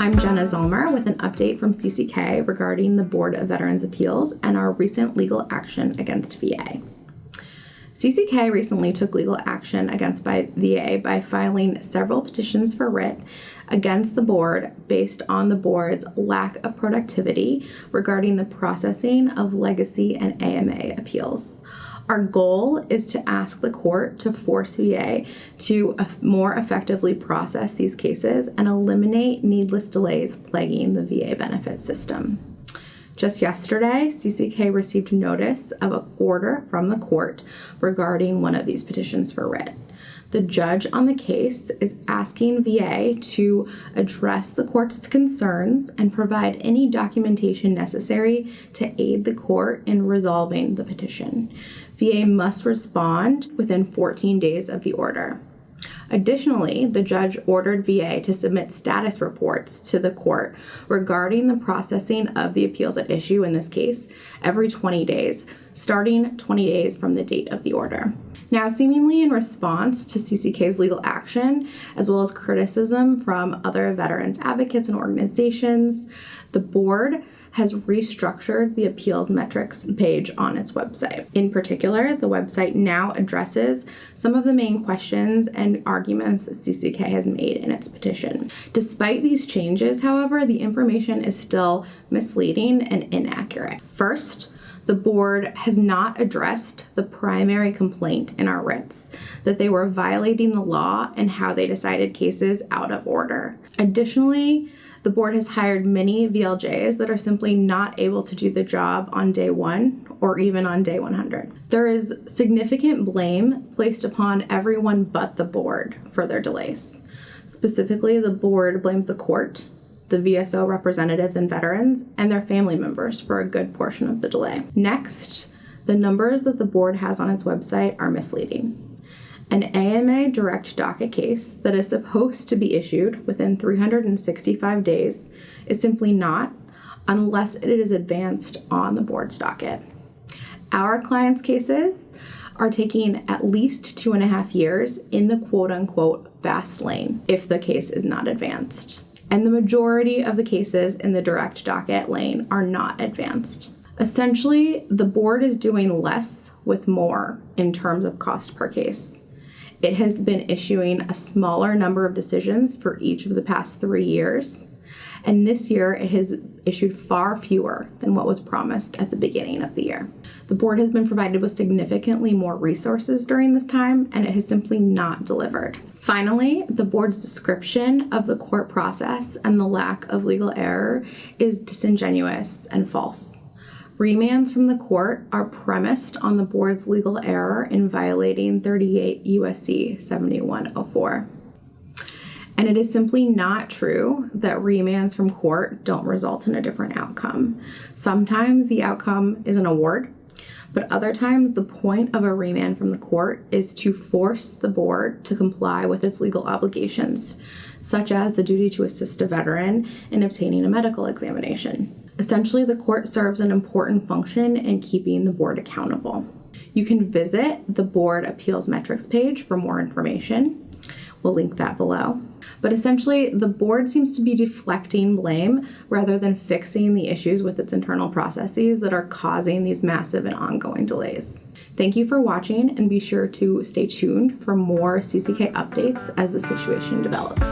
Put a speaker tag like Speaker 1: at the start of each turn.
Speaker 1: I'm Jenna Zolmer with an update from CCK regarding the Board of Veterans' Appeals and our recent legal action against VA. CCK recently took legal action against VA by filing several petitions for writ against the board based on the board's lack of productivity regarding the processing of legacy and AMA appeals. Our goal is to ask the court to force VA to more effectively process these cases and eliminate needless delays plaguing the VA benefit system. Just yesterday, CCK received notice of an order from the court regarding one of these petitions for writ. The judge on the case is asking VA to address the court's concerns and provide any documentation necessary to aid the court in resolving the petition. VA must respond within 14 days of the order. Additionally, the judge ordered VA to submit status reports to the court regarding the processing of the appeals at issue in this case every 20 days, starting 20 days from the date of the order. Now, seemingly in response to CCK's legal action, as well as criticism from other veterans advocates and organizations, the board has restructured the appeals metrics page on its website. In particular, the website now addresses some of the main questions and arguments that CCK has made in its petition. Despite these changes, however, the information is still misleading and inaccurate. First, the board has not addressed the primary complaint in our writs, that they were violating the law and how they decided cases out of order. Additionally, the board has hired many VLJs that are simply not able to do the job on day 1 or even on day 100. There is significant blame placed upon everyone but the board for their delays. Specifically, the board blames the court, the VSO representatives and veterans, and their family members for a good portion of the delay. Next, the numbers that the board has on its website are misleading. An AMA direct docket case that is supposed to be issued within 365 days is simply not, unless it is advanced on the board's docket. Our clients' cases are taking at least 2.5 years in the quote-unquote fast lane if the case is not advanced. And the majority of the cases in the direct docket lane are not advanced. Essentially, the board is doing less with more in terms of cost per case. It has been issuing a smaller number of decisions for each of the past 3 years, and this year it has issued far fewer than what was promised at the beginning of the year. The board has been provided with significantly more resources during this time, and it has simply not delivered. Finally, the board's description of the court process and the lack of legal error is disingenuous and false. Remands from the court are premised on the board's legal error in violating 38 U.S.C. 7104. And it is simply not true that remands from court don't result in a different outcome. Sometimes the outcome is an award, but other times the point of a remand from the court is to force the board to comply with its legal obligations, such as the duty to assist a veteran in obtaining a medical examination. Essentially, the court serves an important function in keeping the board accountable. You can visit the board appeals metrics page for more information. We'll link that below. But essentially, the board seems to be deflecting blame rather than fixing the issues with its internal processes that are causing these massive and ongoing delays. Thank you for watching, and be sure to stay tuned for more CCK updates as the situation develops.